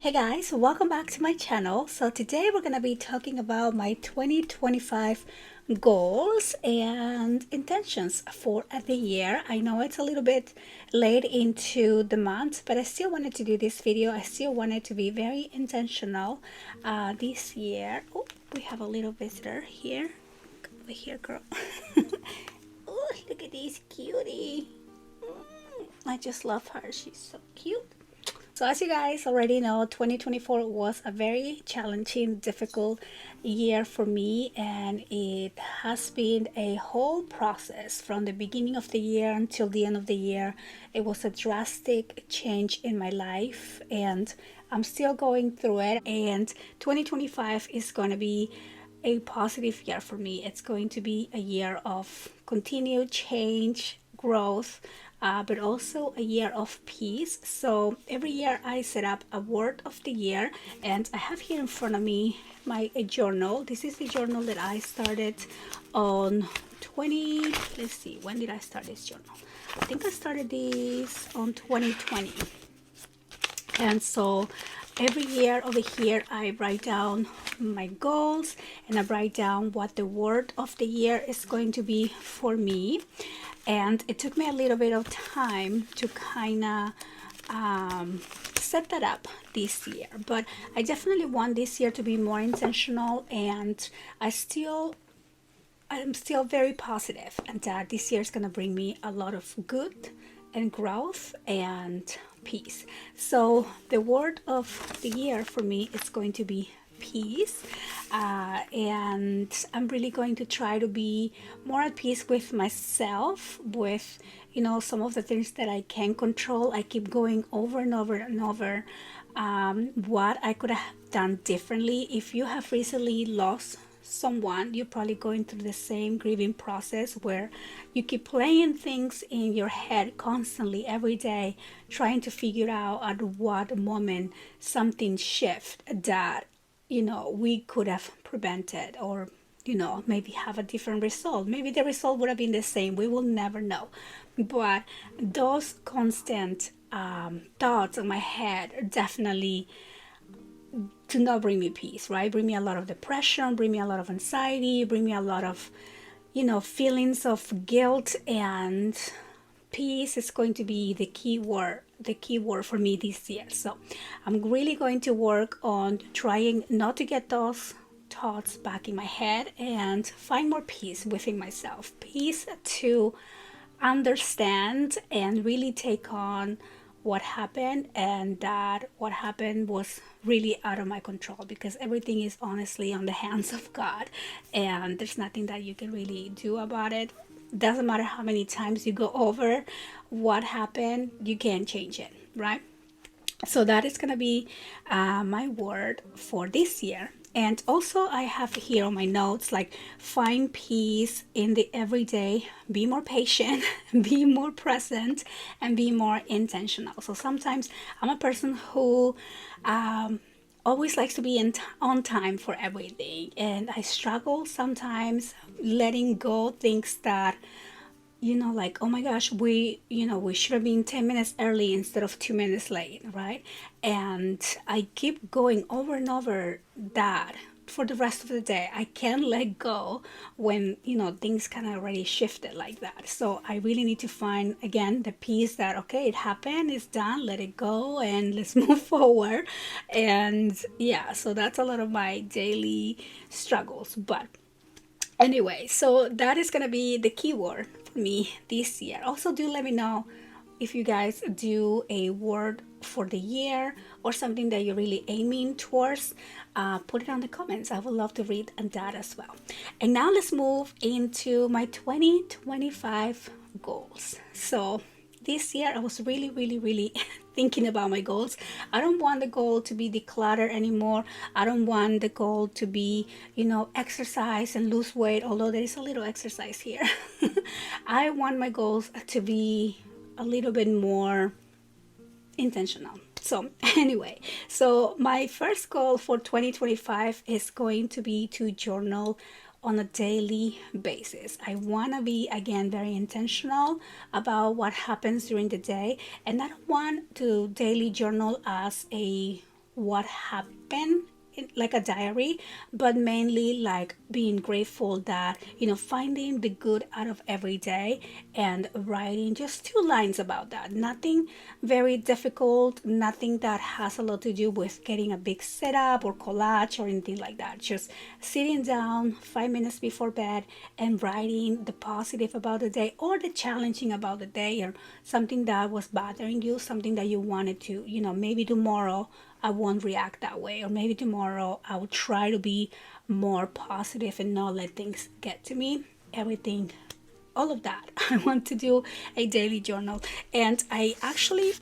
Hey guys, welcome back to my channel. So today we're going to be talking about my 2025 goals and intentions for the year. I know it's a little bit late into the month, but I still wanted to do this video. I still wanted to be very intentional this year. Oh, we have a little visitor here. Come over here, girl. Oh, look at this cutie. I just love her. She's so cute. So as you guys already know, 2024 was a very challenging, difficult year for me, and it has been a whole process from the beginning of the year until the end of the year. It was a drastic change in my life, and I'm still going through it. And 2025 is going to be a positive year for me. It's going to be a year of continued change, growth, but also a year of peace. So every year I set up a word of the year, and I have here in front of me my journal. This is the journal that I started on 20, let's see, when did I start this journal? I think I started this on 2020. And so every year over here I write down my goals, and I write down what the word of the year is going to be for me. And it took me a little bit of time to kind of set that up this year, but I definitely want this year to be more intentional, and I'm still very positive, and that this year is going to bring me a lot of good and growth and peace. So the word of the year for me is going to be peace, and I'm really going to try to be more at peace with myself, with some of the things that I can control. I keep going over and over and over what I could have done differently. If you have recently lost someone, you're probably going through the same grieving process where you keep playing things in your head constantly every day, trying to figure out at what moment something shift that we could have prevented, or maybe have a different result. Maybe the result would have been the same. We will never know. But those constant thoughts in my head definitely do not bring me peace, right? Bring me a lot of depression, bring me a lot of anxiety, bring me a lot of feelings of guilt. And peace is going to be the key word for me this year. So I'm really going to work on trying not to get those thoughts back in my head, and find more peace within myself, peace to understand and really take on what happened, and that what happened was really out of my control, because everything is honestly on the hands of God, and there's nothing that you can really do about it. Doesn't matter how many times you go over what happened, you can't change it, right? So that is going to be my word for this year. And also I have here on my notes, like, find peace in the everyday, be more patient, be more present, and be more intentional. So sometimes I'm a person who always likes to be on time for everything, and I struggle sometimes letting go things that like, oh my gosh, we should have been 10 minutes early instead of 2 minutes late, right? And I keep going over and over that for the rest of the day. I can't let go when things kind of already shifted like that. So I really need to find again the peace that, okay, it happened, it's done, let it go, and let's move forward. And yeah, so that's a lot of my daily struggles. But anyway, so that is gonna be the keyword for me this year. Also, do let me know if you guys do a word for the year, or something that you're really aiming towards. Put it on the comments. I would love to read that as well. And now let's move into my 2025 goals. So this year I was really thinking about my goals. I don't want the goal to be decluttered anymore. I don't want the goal to be exercise and lose weight, although there is a little exercise here. I want my goals to be a little bit more intentional. So anyway, so my first goal for 2025 is going to be to journal on a daily basis. I want to be, again, very intentional about what happens during the day, and I don't want to daily journal as a what happened, like a diary, but mainly like being grateful that, finding the good out of every day and writing just 2 lines about that. Nothing very difficult, nothing that has a lot to do with getting a big setup or collage or anything like that. Just sitting down 5 minutes before bed and writing the positive about the day or the challenging about the day, or something that was bothering you, something that you wanted to, maybe tomorrow I won't react that way, or maybe tomorrow I will try to be more positive and not let things get to me. Everything, all of that. I want to do a daily journal, and I actually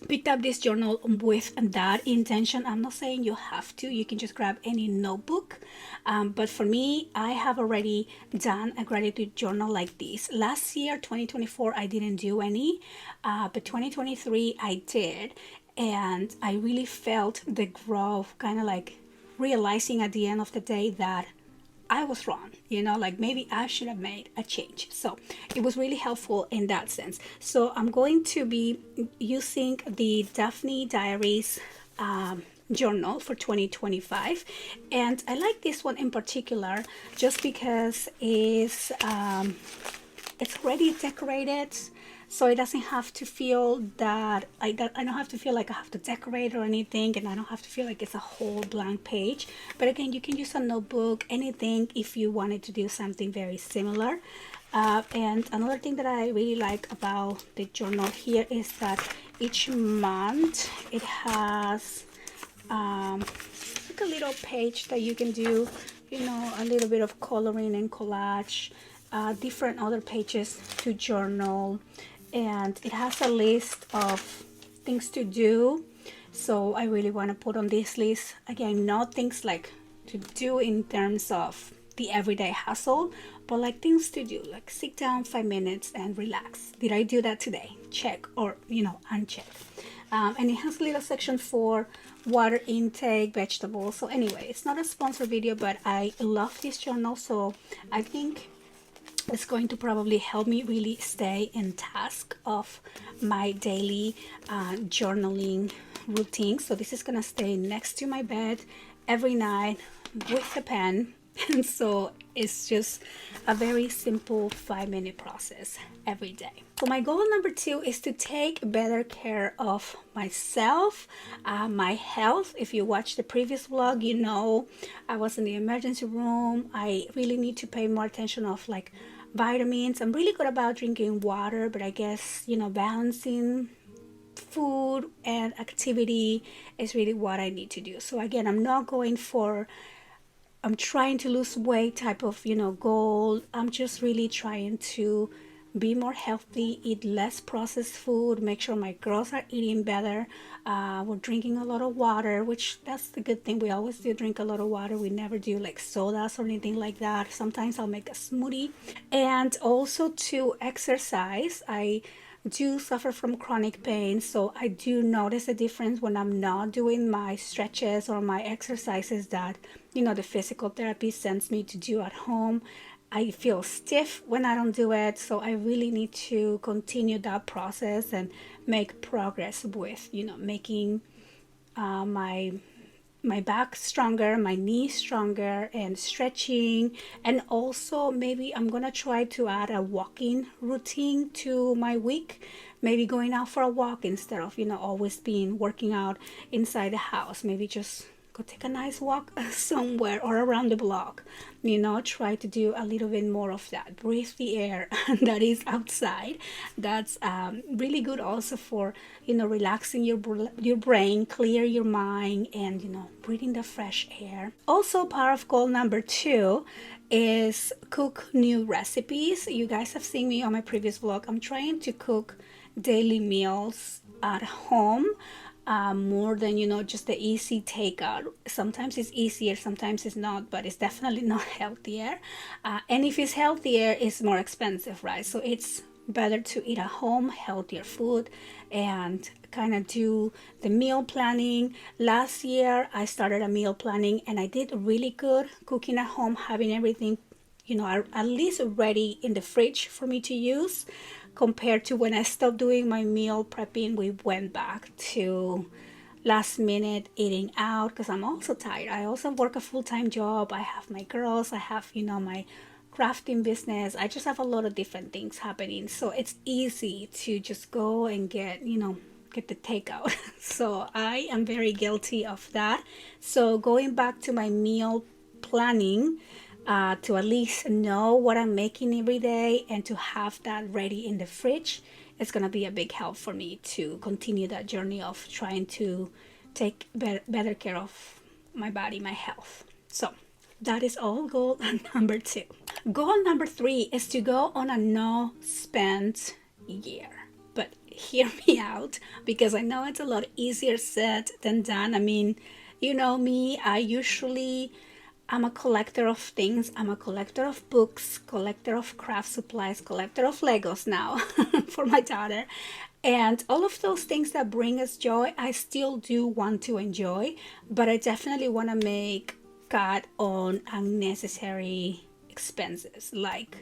picked up this journal with that intention. I'm not saying you have to, you can just grab any notebook, but for me, I have already done a gratitude journal like this. Last year, 2024, I didn't do any, but 2023 I did, and I really felt the growth, kind of like realizing at the end of the day that I was wrong, like maybe I should have made a change. So it was really helpful in that sense. So I'm going to be using the Daphne Diaries journal for 2025. And I like this one in particular just because it's already decorated, so it doesn't have to feel that I don't have to feel like I have to decorate or anything, and I don't have to feel like it's a whole blank page. But again, you can use a notebook, anything, if you wanted to do something very similar. And another thing that I really like about the journal here is that each month it has like a little page that you can do, a little bit of coloring and collage, different other pages to journal, and it has a list of things to do. So I really want to put on this list, again, not things like to do in terms of the everyday hustle, but like things to do, like sit down 5 minutes and relax. Did I do that today? Check, or uncheck. And it has a little section for water intake, vegetables. So anyway, it's not a sponsored video, but I love this journal, so I think it's going to probably help me really stay in task of my daily journaling routine. So this is gonna stay next to my bed every night with the pen. And so it's just a very simple 5-minute process every day. So my goal number 2 is to take better care of myself, my health. If you watched the previous vlog, I was in the emergency room. I really need to pay more attention of like vitamins. I'm really good about drinking water, but I guess, balancing food and activity is really what I need to do. So again, I'm trying to lose weight type of, goal. I'm just really trying to be more healthy, eat less processed food, make sure my girls are eating better. We're drinking a lot of water, which that's the good thing. We always do drink a lot of water. We never do like sodas or anything like that. Sometimes I'll make a smoothie. And also to exercise. I do suffer from chronic pain, so I do notice a difference when I'm not doing my stretches or my exercises that the physical therapy sends me to do at home. I feel stiff when I don't do it, so I really need to continue that process and make progress with making my back stronger, my knees stronger, and stretching. And also maybe I'm gonna try to add a walking routine to my week, maybe going out for a walk instead of always being working out inside the house. Maybe just go take a nice walk somewhere or around the block. Try to do a little bit more of that. Breathe the air that is outside. That's really good also for relaxing your brain, clear your mind, and breathing the fresh air. Also, part of goal number 2 is cook new recipes. You guys have seen me on my previous vlog. I'm trying to cook daily meals at home. More than just the easy takeout. Sometimes it's easier, sometimes it's not, but it's definitely not healthier, and if it's healthier, it's more expensive, right? So it's better to eat at home, healthier food, and kind of do the meal planning. Last year I started a meal planning, and I did really good cooking at home, having everything at least ready in the fridge for me to use. Compared to when I stopped doing my meal prepping, we went back to last minute eating out, because I'm also tired. I also work a full-time job. I have my girls. I have, my crafting business. I just have a lot of different things happening. So it's easy to just go and get the takeout. So I am very guilty of that. So going back to my meal planning, to at least know what I'm making every day and to have that ready in the fridge, it's going to be a big help for me to continue that journey of trying to take better care of my body, my health. So that is all goal number 2. Goal number 3 is to go on a no spend year. But hear me out, because I know it's a lot easier said than done. I mean, you know me, I'm a collector of things. I'm a collector of books, collector of craft supplies, collector of Legos now for my daughter. And all of those things that bring us joy, I still do want to enjoy, but I definitely want to make cut on unnecessary expenses, like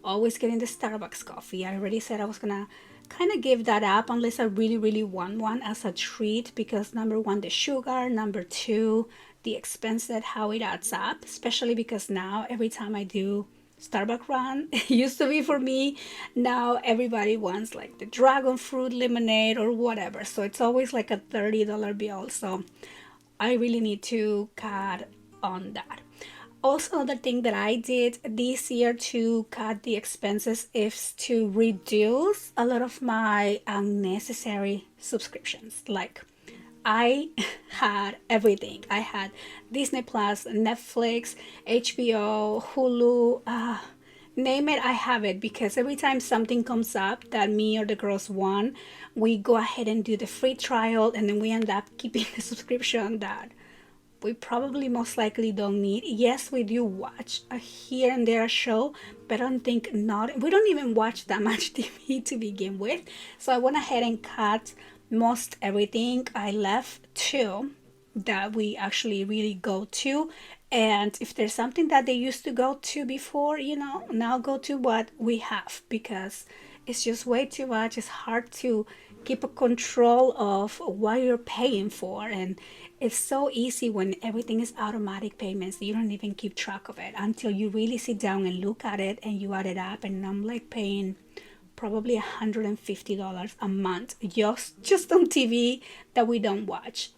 always getting the Starbucks coffee. I already said I was gonna kind of give that up unless I really, really want one as a treat, because number one, the sugar, number two, the expense, that how it adds up, especially because now every time I do Starbucks run, it used to be for me, now everybody wants like the dragon fruit lemonade or whatever, so it's always like a $30 bill. So I really need to cut on that. Also, another thing that I did this year to cut the expenses is to reduce a lot of my unnecessary subscriptions. Like, I had everything. I had Disney Plus, Netflix, HBO, Hulu, name it, I have it, because every time something comes up that me or the girls want, we go ahead and do the free trial, and then we end up keeping the subscription that we probably most likely don't need. Yes, we do watch a here and there show, but I don't think not. We don't even watch that much TV to begin with. So I went ahead and cut most everything. I left 2 that we actually really go to. And if there's something that they used to go to before, now go to what we have, because it's just way too much. It's hard to keep a control of what you're paying for, and it's so easy when everything is automatic payments. You don't even keep track of it until you really sit down and look at it and you add it up. And I'm like paying probably $150 a month just on TV that we don't watch.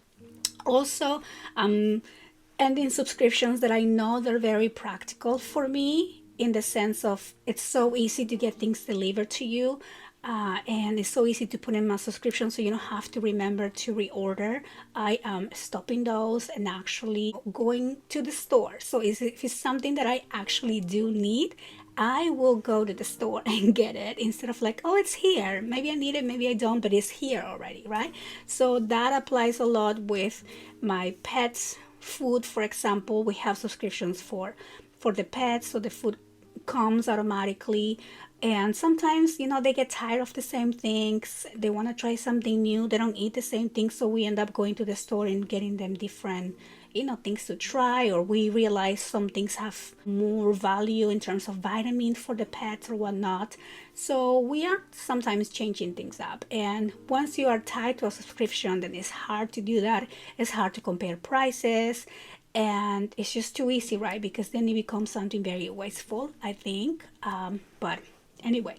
Also, ending subscriptions that I know they're very practical for me, in the sense of it's so easy to get things delivered to you. And it's so easy to put in my subscription, so you don't have to remember to reorder. I am stopping those and actually going to the store. So if it's something that I actually do need, I will go to the store and get it, instead of like, oh, it's here. Maybe I need it, maybe I don't, but it's here already, right? So that applies a lot with my pets' food. For example, we have subscriptions for the pets, so the food comes automatically. And sometimes, they get tired of the same things. They want to try something new. They don't eat the same thing. So we end up going to the store and getting them different, things to try. Or we realize some things have more value in terms of vitamins for the pets or whatnot. So we are sometimes changing things up. And once you are tied to a subscription, then it's hard to do that. It's hard to compare prices. And it's just too easy, right? Because then it becomes something very wasteful, I think. But anyway,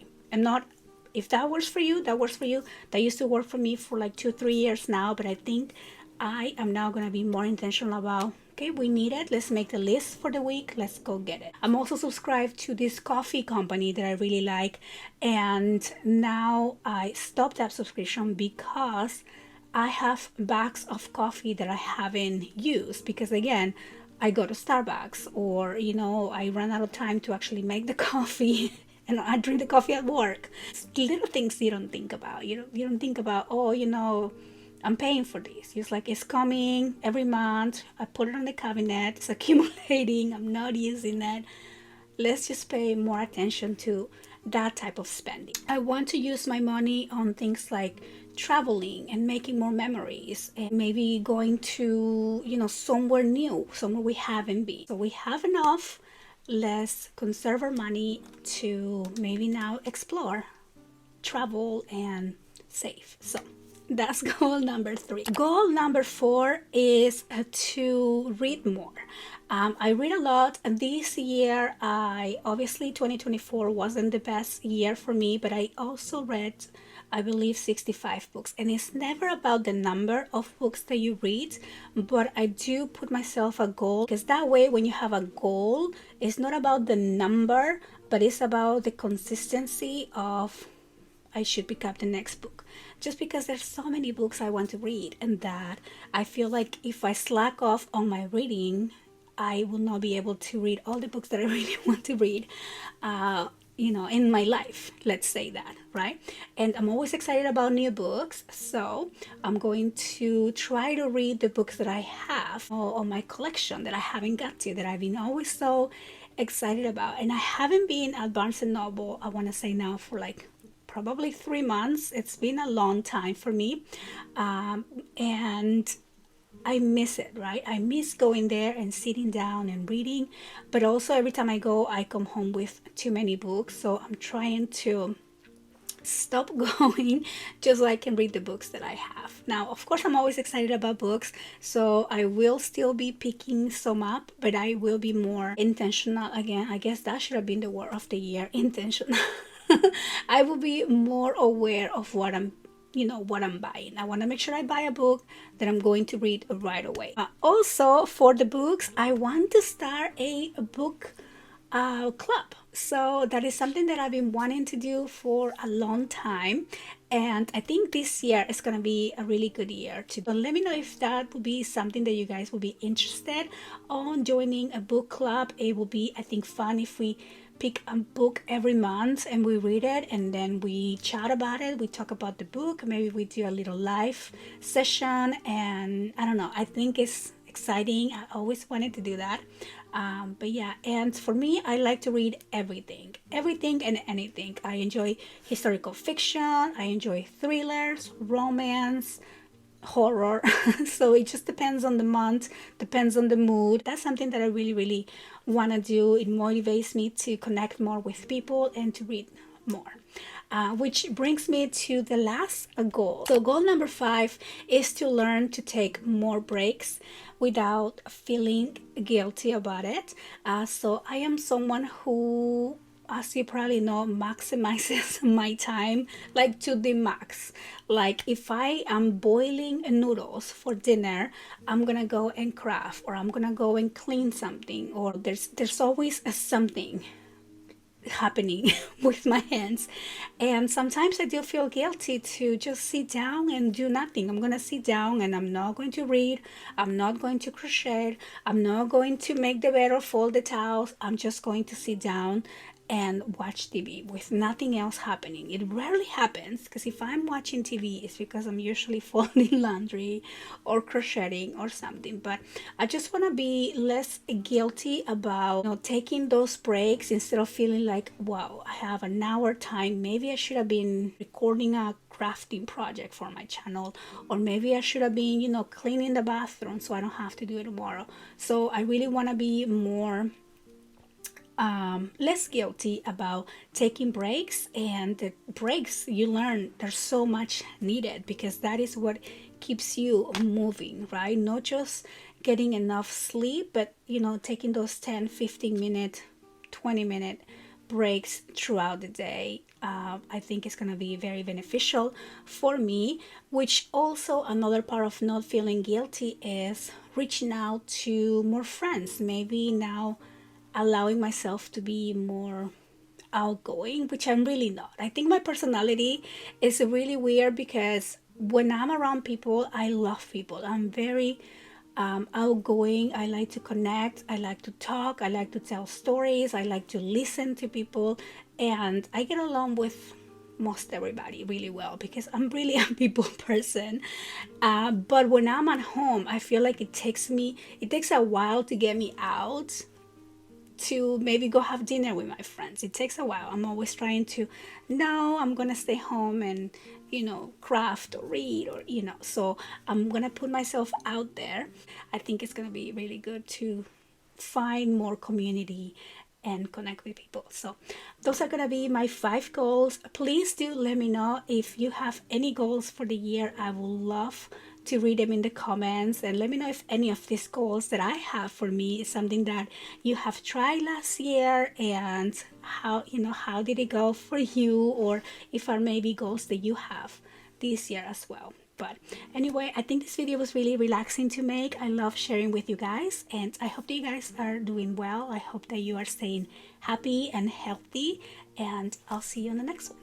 if that works for you, that works for you. That used to work for me for like 2-3 years now, but I think I am now going to be more intentional about, okay, we need it. Let's make the list for the week. Let's go get it. I'm also subscribed to this coffee company that I really like. And now I stopped that subscription because I have bags of coffee that I haven't used, because again, I go to Starbucks, or I run out of time to actually make the coffee and I drink the coffee at work. It's little things you don't think about. You don't think about, I'm paying for this. It's like, it's coming every month. I put it on the cabinet. It's accumulating. I'm not using it. Let's just pay more attention to that type of spending. I want to use my money on things like traveling and making more memories, and maybe going to, somewhere new, somewhere we haven't been. So we have enough. Let's conserve our money to maybe now explore, travel, and save. So That's goal number 3. Goal number 4 is to read more. I read a lot this year. I obviously 2024 wasn't the best year for me, but I also read, I believe, 65 books. And it's never about the number of books that you read, but I do put myself a goal, because that way when you have a goal, it's not about the number, but it's about the consistency of I should pick up the next book. Just because there's so many books I want to read, and that I feel like if I slack off on my reading, I will not be able to read all the books that I really want to read, in my life. Let's say that, right? And I'm always excited about new books, so I'm going to try to read the books that I have on my collection that I haven't got to, that I've been always so excited about. And I haven't been at Barnes and Noble, I want to say now, for like probably 3 months. It's been a long time for me, and I miss it, right? I miss going there and sitting down and reading, but also every time I go, I come home with too many books. So I'm trying to stop going just so I can read the books that I have. Now, of course, I'm always excited about books, so I will still be picking some up, but I will be more intentional again. I guess that should have been the word of the year, intentional. I will be more aware of what I'm buying. I want to make sure I buy a book that I'm going to read right away. Also, for the books, I want to start a book club. So that is something that I've been wanting to do for a long time, and I think this year is going to be a really good year too. So let me know if that would be something that you guys will be interested on joining a book club. It will be, I think, fun if we pick a book every month and we read it, and then we chat about it, we talk about the book, maybe we do a little live session. And I don't know, I think it's exciting. I always wanted to do that. But yeah, and for me, I like to read everything and anything. I enjoy historical fiction, I enjoy thrillers, romance, horror. So it just depends on the month, depends on the mood. That's something that I really, really want to do. It motivates me to connect more with people and to read more. Which brings me to the last goal. So goal number 5 is to learn to take more breaks without feeling guilty about it. So I am someone who, as you probably know, maximizes my time like to the max. Like if I am boiling noodles for dinner, I'm gonna go and craft, or I'm gonna go and clean something, or there's always something happening with my hands. And sometimes I do feel guilty to just sit down and do nothing. I'm gonna sit down and I'm not going to read, I'm not going to crochet, I'm not going to make the bed or fold the towels. I'm just going to sit down and watch TV with nothing else happening. It rarely happens, because if I'm watching TV, it's because I'm usually folding laundry or crocheting or something. But I just want to be less guilty about taking those breaks, instead of feeling like, wow, I have an hour time. Maybe I should have been recording a crafting project for my channel, or maybe I should have been, cleaning the bathroom so I don't have to do it tomorrow. So I really want to be more less guilty about taking breaks. And the breaks, you learn there's so much needed, because that is what keeps you moving, right? Not just getting enough sleep, but taking those 10, 15 minute, 20-minute breaks throughout the day. I think it's going to be very beneficial for me. Which also, another part of not feeling guilty is reaching out to more friends. Maybe now allowing myself to be more outgoing, which I'm really not. I think my personality is really weird, because when I'm around people, I love people. I'm very outgoing. I like to connect, I like to talk, I like to tell stories, I like to listen to people, and I get along with most everybody really well, because I'm really a people person. But when I'm at home, I feel like it takes a while to get me out to maybe go have dinner with my friends. It takes a while. I'm always trying to, no, I'm gonna stay home and craft or read, or so I'm gonna put myself out there. I think it's gonna be really good to find more community and connect with people. So those are gonna be my 5 goals. Please do let me know if you have any goals for the year. I would love to read them in the comments, and let me know if any of these goals that I have for me is something that you have tried last year, and how did it go for you, or if are maybe goals that you have this year as well. But anyway, I think this video was really relaxing to make. I love sharing with you guys, and I hope that you guys are doing well. I hope that you are staying happy and healthy, and I'll see you on the next one.